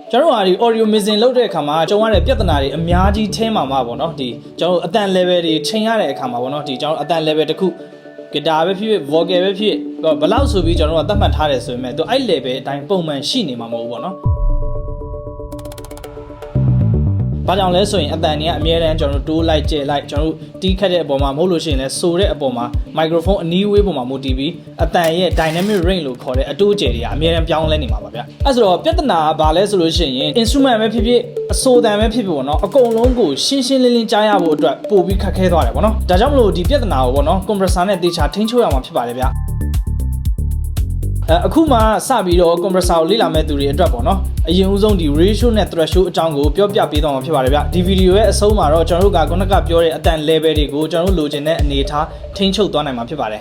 ကျွန်တော်ကဒီ audio mixing လုပ်တဲ့အခါမှာကျွန်တော်ရတဲ့ပြဿနာတွေအများကြီးထဲမှာပေါ့နော်ဒီကျွန်တော်အတန် level တွေချိန်ရတဲ့အခါမှာပေါ့နော်ဒီကျွန်တော်အတန် level တစ်ခု guitar ပဲဖြစ်ဖြစ် vocal ပဲဖြစ်ဘယ်လောက်ဆိုပြီးကျွန်တော်ကသတ်မှတ်ထားတယ်ဆိုပေမဲ့သူအဲ့ level အတိုင်းပုံမှန်ရှိနေမှာမဟုတ်ဘူးပေါ့နော်ဘာကြောင့်လဲဆိုရင်အတန်တွေကအများတန်းကျွန်တော်တို့တိုးလိုက်ကျဲလိုက်ကျွန်တော်တို့တီးခတ်တဲ့အပေါ်မှာမဟုတ်လို့ရှိရင်လဲဆိုတဲ့အပေါ်မှာ microphone အနီးဝေးပေါ်မှာမူတည်ပြီးအတန်ရဲ့ dynamic range လို့ခေါ်တဲ့အတိုးကျဲတွေကအများတန်းပြောင်းလဲနေမှာပါဗျအဲ့ဆိုတော့ပြဿနာကဘာလဲဆိုလို့ရှိရင် instrument ပဲဖြစ်ဖြစ်အဆိုတန်ပဲဖြစ်ဖြစ်ပေါ့နော်အကုန်လုံးကိုရှင်းရှင်းလင်းလင်းကြားရဖို့အတွက်ပို့ပြီးခက်ခဲသွားတယ်ပေါ့နော်ဒါကြောင့်မလို့ဒီပြဿနာကိုပေါ့နော် compressor နဲ့တေချာထိန်းချုပ်ရမှာဖြစ်ပါတယ်ဗျအခုမှစပြီးတော့ compressor ကိုလေ့လာမဲ့သူတွေအတွက်ပေါ့နော်အရင်ဦးဆုံးဒီ ratio နဲ့ threshold အကြောင်းကိုပြောပြပေးသွားမှာဖြစ်ပါတယ်ဗျဒီဗီဒီယိုရဲ့အဆုံးမှာတော့ကျွန်တော်တို့ကခုနကပြောတဲ့အတန် level တွေကိုကျွန်တော်တို့လိုချင်တဲ့အနေထားထိန်းချုပ်သွားနိုင်မှာဖြစ်ပါတယ်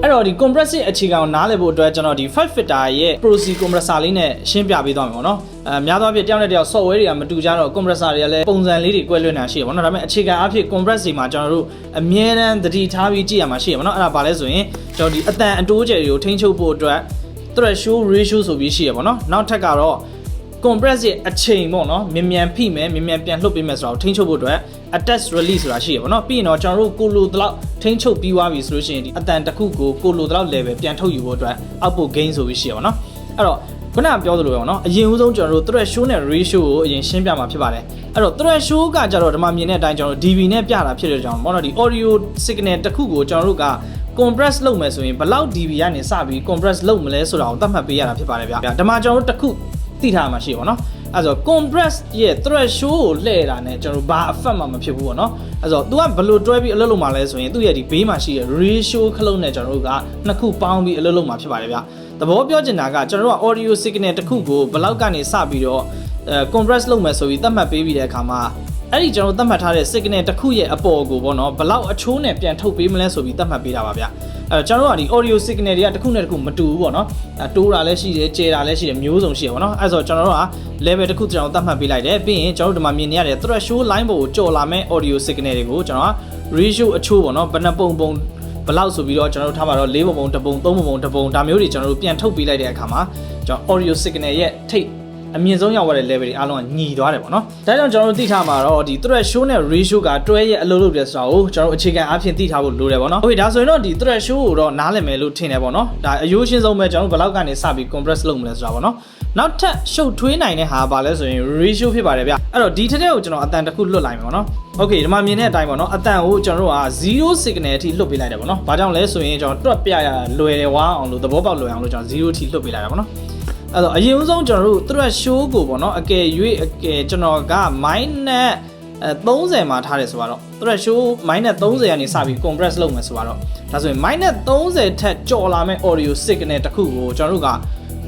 အဲ့တော့ဒီ compressive အခြေခံကိုနားလည်ဖို့အတွက်ကျွန်တော်ဒီ 5 filter ရဲ့ Pro C compressor လေးနဲ့ရှင်းပြပေးသွားမယ်ပေါ့နော်များသောအားဖြင့်တယောက်နဲ့တယောက် software တွေကမတူကြတော့ compressor တွေကလည်းပုံစံလေးတွေကွဲလွဲနေတာရှိတယ်ပေါ့နော်ဒါပေမဲ့အခြေခံအားဖြင့် compress တွေမှာကျွန်တော်တို့အမြဲတမ်းသတိထားပြီးကြည့်ရမှာရှိတယ်ပေါ့နော်အဲ့ဒါဘာလဲဆိုရင်ကျွန်တော်ဒီအတန်အတိုးကျယ်တွေကိုထိန်းချုပ်ဖို့အတွက် threshold ratio ဆိုပြီးရှိရပေါ့နော်နောက်ထပ်ကတော့ compress ရဲ့အချိန်ပေါ့နော်မြန်ဖိမယ်မြန်ပြန်လှုပ်ပေးမယ်ဆိုတော့ထိန်းချုပ်ဖို့အတွက် attach release ဆိုတာရှိရပေါ့နော်ပြီးရင်တော့ကျွန်တော်တို့ကိုလိုတလောက်ထိန်းချုပ်ပြီးသွားပြီဆိုလို့ရှိရင်ဒီအတန်တစ်ခုကိုလိုတလောက် level ပြန်ထုတ်ယူဖို့အတွက် output gain ဆိုပြီးရှိရပေါ့နော်အဲ့တော့ခုနကပြောသလိုပဲပေါ့နော်အရင်ဦးဆုံးကျွန်တော်တို့ threshold နဲ့ ratio ကိုအရင်ရှင်းပြမှာဖြစ်ပါတယ်အဲ့တော့ threshold ကကြတော့ဒီမှာမြင်တဲ့အတိုင်းကျွန်တော်တို့ dB နဲ့ပြတာဖြစ်တဲ့ကြောင့်ပေါ့နော်ဒီ audio signal တစ်ခုကိုကျွန်တော်တို့ကcompress လုပ်မယ်ဆိုရင်ဘယ်လောက် dB ကနေစပြီး compress လုပ်မလဲဆိုတာကိုသတ်မှတ်ပေးရတာဖြစ်ပါတယ်ဗျာဒါမှကျွန်တော်တို့တစ်ခုသိထားမှာရှိပါတော့အဲ့ဆို compress ရဲ့ threshold ကိုလှည့်တာနဲ့ကျွန်တော်ဘာ effect မှမဖြစ်ဘူးပေါ့နော်အဲ့ဆို तू ကဘယ်လိုတွဲပြီးအလုပ်လုပ်မှာလဲဆိုရင်သူ့ရဲ့ဒီဘေးမှာရှိတဲ့ ratio ခလုံးနဲ့ကျွန်တော်တို့ကနှစ်ခုပေါင်းပြီးအလုပ်လုပ်မှာဖြစ်ပါတယ်ဗျာသဘောပြောချင်တာကကျွန်တော်တို့က audio signal တစ်ခုကိုဘယ်လောက်ကနေစပြီးတော့compress လုပ်မယ်ဆိုပြီးသတ်မှတ်ပေးပြီးတဲ့အခါမှာအဲ့ဒီကျွန်တော်သတ်မှတ်ထားတဲ့ signal တစ်ခုရဲ့အပေါ်ကိုပေါ့နော်ဘယ်လောက်အချိုးနဲ့ပြန်ထုတ်ပေးမလဲဆိုပြီးသတ်မှတ်ပေးတာပါဗျအဲ့တော့ကျွန်တော်တို့ကဒီ audio signal တွေကတစ်ခုနဲ့တစ်ခုမတူဘူးပေါ့နော်တိုးတာလည်းရှိတယ်ကျဲတာလည်းရှိတယ်မျိုးစုံရှိတယ်ပေါ့နော်အဲ့ဆိုကျွန်တော်တို့က level တစ်ခုကျွန်တော်သတ်မှတ်ပေးလိုက်တယ်ပြီးရင်ကျွန်တော်တို့ဒီမှာမြင်နေရတဲ့ threshold line ပေါ်ကိုကျော်လာမဲ့ audio signal တွေကိုကျွန်တော်က ratio အချိုးပေါ့နော်ဘယ်နှပုံဘယ်လောက်ဆိုပြီးတော့ကျွန်တော်တို့ထားပါတော့4ပုံတစ်ပုံ3ပုံတစ်ပုံဒါမျိုးတွေကျွန်တော်တို့ပြန်ထုတ်ပေးလိုက်တဲ့အခါမှာကျွန်တော် audio signal ရဲ့ထိပ်အမြင့်ဆုံးရောက်တဲ့ level တွေအားလုံးကညီသွားတယ်ပေါ့နော်ဒါကြောင့်ကျွန်တော်တို့သိထားမှာတော့ဒီ threshold နဲ့ ratio ကတွဲရဲ့အလုပ်လုပ်တယ်ဆိုတာကိုကျွန်တော်တို့အခြေခံအားဖြင့်သိထားဖို့လိုတယ်ပေါ့နော်โอเคဒါဆိုရင်တော့ဒီ threshold ကိုတော့နားလည်မယ်လို့ထင်တယ်ပေါ့နော်ဒါအရိုးရှင်းဆုံးပဲကျွန်တော်တို့ဘယ်လောက်ကနေစပြီး compress လုပ်မလဲဆိုတာပေါ့နော်နောက်ထပ်ရှုပ်ထွေးနိုင်တဲ့ဟာပါလဲဆိုရင် ratio ဖြစ်ပါတယ်ဗျအဲ့တော့ဒီထက်တဲ့ကိုကျွန်တော်အတန်တစ်ခုလွတ်လိုက်မယ်ပေါ့နော်โอเคဒီမှာမြင်တဲ့အတိုင်းပေါ့နော်အတန်ကိုကျွန်တော်တို့က0 signal အထိလွတ်ပေးလိုက်တယ်ပေါ့နော်ဘာကြောင့်လဲဆိုရင်ကျွန်တော်တွက်ပြရလွယ်တယ်ဝါအောင်လို့သဘောပေါက်လွယ်အောင်လို့ကျွန်တော်0အထိလွတ်ပေးလိုက်တာပေါ့နော်အဲ့တော့အရင်ဆုံးကျွန်တော်တို့ threshold ကိုပေါ့နော်အကယ်ကျွန်တော်က minus 30မှာထားတယ်ဆိုတော့ threshold minus 30ကနေစပြီး compress လုပ်မယ်ဆိုတော့ဒါဆိုရင် minus 30ထက်ကျော်လာမဲ့ audio signal တစ်ခုကိုကျွန်တော်တို့က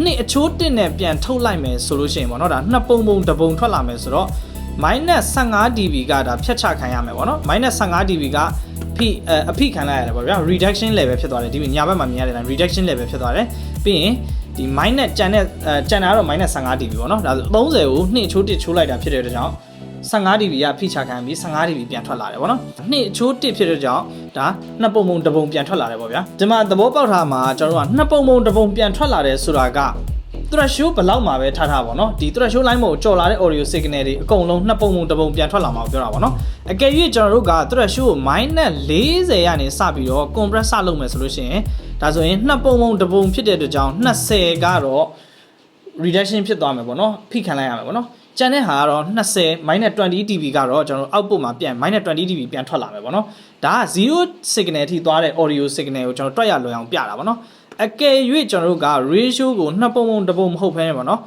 နှစ်အချိုးတစ်နဲ့ပြန်ထုတ်လိုက်မယ်ဆိုလို့ရှိရင်ပေါ့နော်ဒါနှစ်ပုံတစ်ပုံထွက်လာမယ်ဆိုတော့ minus 15 dB ကဒါဖြတ်ချခံရမယ်ပေါ့နော် minus 15 dB ကအဖိခံလိုက်ရတယ်ပေါ့ဗျာ reduction level ဖြစ်သွားတယ်ဒီညာဘက်မှာမြင်ရတဲ့ reduction level ဖြစ်သွားတယ်ပြီးရင်ဒီ minus ကျန်တာကတော့ minus 15 dB ပေါ့နော်ဒါဆို30ကို2အချိုး1ချိုးလိုက်တာဖြစ်တဲ့အတွက်ကြောင့်15 dB ကဖိချခံပြီး15 dB ပြန်ထွက်လာတယ်ပေါ့နော်2အချိုး1ဖြစ်တဲ့ကြောင့်ဒါနှစ်ပုံတစ်ပုံပြန်ထွက်လာတယ်ပေါ့ဗျာဒီမှာသဘောပေါက်ထားမှာကျွန်တော်တို့ကနှစ်ပုံတစ်ပုံပြန်ထွက်လာတယ်ဆိုတာကthreshold ဘယ်လောက်မှာပဲထားပါတော့ဒီ threshold line ကိုကျော်လာတဲ့ audio signal တွေအကုန်လုံးနှစ်ပုံတစ်ပုံပြန်ထွက်လာမှာပြောတာပေါ့နော်အကယ်၍ကျွန်တော်တို့က threshold ကို -40 ကနေစပြီးတော့ compress လုပ်မယ်ဆိုလို့ရှိရင်ဒါဆိုရင်နှစ်ပုံတစ်ပုံဖြစ်တဲ့အတွက်ကြောင့်20ကတော့ reduction ဖြစ်သွားမယ်ပေါ့နော်ဖိခံလိုက်ရမယ်ပေါ့နော်ကျန်တဲ့ဟာကတော့20 -20 dB ကတော့ကျွန်တော် output မှာပြန် -20 dB ပြန်ထွက်လာမယ်ပေါ့နော်ဒါက0 signal အထိသွားတဲ့ audio signal ကိုကျွန်တော်တွက်ရလွယ်အောင်ပြတာပေါ့နော်အကယ်၍ကျွန်တော်တို့က ratio ကိုနှစ်ပုံတစ်ပုံမဟုတ်ဘဲနဲ့ပေါ့နော်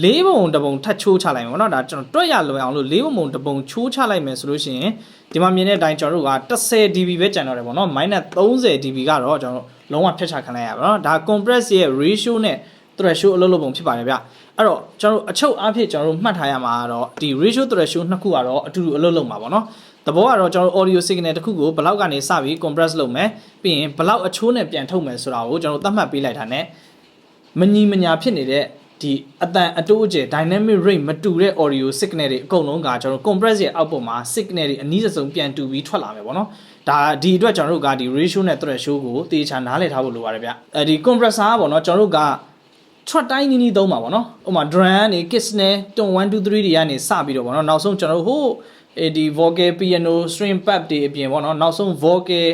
4ပုံတစ်ပုံထပ်ချိုးချလိုက်မယ်ပေါ့နော်ဒါကျွန်တော်တွက်ရလွယ်အောင်လို့4ပုံတစ်ပုံချိုးချလိုက်မယ်ဆိုလို့ရှိရင်ဒီမှာမြင်တဲ့အတိုင်းကျွန်တော်တို့က10 dB ပဲကျန်တော့တယ်ပေါ့နော် -30 dB ကတော့ကျွန်တော်လုံးဝဖြတ်ချခံလိုက်ရပါတော့ဒါ compress ရဲ့ ratio နဲ့ threshold အလုပ်လုပ်ပုံဖြစ်ပါတယ်ဗျအဲ့တော့ကျွန်တော်အချုပ်အားဖြင့်ကျွန်တော်တို့မှတ်ထားရမှာကတော့ဒီ ratio threshold နှစ်ခုကတော့အတူတူအလုပ်လုပ်မှာပေါ့နော်သဘောကတော့ကျွန်တော် audio signal တစ်ခုကိုဘယ်လောက်ကနေစပြီး compress လုပ်မယ်ပြီးရင်ဘယ်လောက်အချိုးနဲ့ပြန်ထုတ်မယ်ဆိုတာကိုကျွန်တော်သတ်မှတ်ပေးလိုက်တာ ਨੇ မညီမညာဖြစ်နေတဲ့ဒီအတန်အတိုးအကျယ် dynamic range မတူတဲ့ audio signal တွေအကုန်လုံးကကျွန်တော် compress ရဲ့ output မှာ signal တွေအနည်းဆုံးပြန်တူပြီးထွက်လာမယ်ပေါ့နော်ဒါဒီအတွက်ကျွန်တော်တို့ကဒီ ratio နဲ့ threshold ကိုတေချာနားလည်ထားဖို့လိုပါတယ်ဗျဒီ compressor ကပေါ့နော်ကျွန်တော်တို့က track တိုင်းနီးနီးသုံးပါပေါ့နော်ဥပမာ drum နေ kiss နဲ့ tone 1 2 3တွေကနေစပြီးတော့ပေါ့နော်နောက်ဆုံးကျွန်တော်တို့ဟိုဒီ vocal piano string pad တွေအပြင်ပေါ့နော်နောက်ဆုံး vocal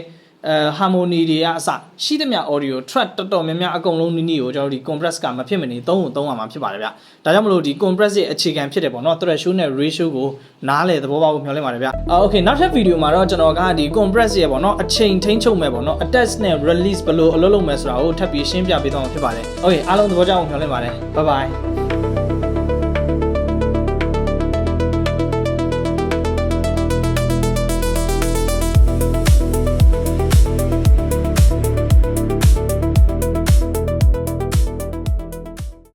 harmony တွေကအစရှိသမျှ audio track တော်တော်များများအကုန်လုံးနီးနီးကိုကျွန်တော်တို့ဒီ compress ကမဖြစ်မနေသုံးရမှာဖြစ်ပါတယ်ဗျဒါကြောင့်မလို့ဒီ compress ရဲ့အခြေခံဖြစ်တယ်ပေါ့နော် threshold နဲ့ ratio ကိုနားလည်သဘောပေါက်ကိုမျှော်လင့်ပါတယ်ဗျokay နောက်ထပ်ဗီဒီယိုမှာတော့ကျွန်တော်ကဒီ compress ရဲ့ပေါ့နော်အချိန်ထိန်းချုပ်မဲ့ပေါ့နော် attach နဲ့ release ဘယ်လိုအလုပ်လုပ်မယ်ဆိုတာကိုထပ်ပြီးရှင်းပြပေးသွားမှာဖြစ်ပါတယ် okay အားလုံးသဘောကျအောင်မျှော်လင့်ပါတယ် bye bye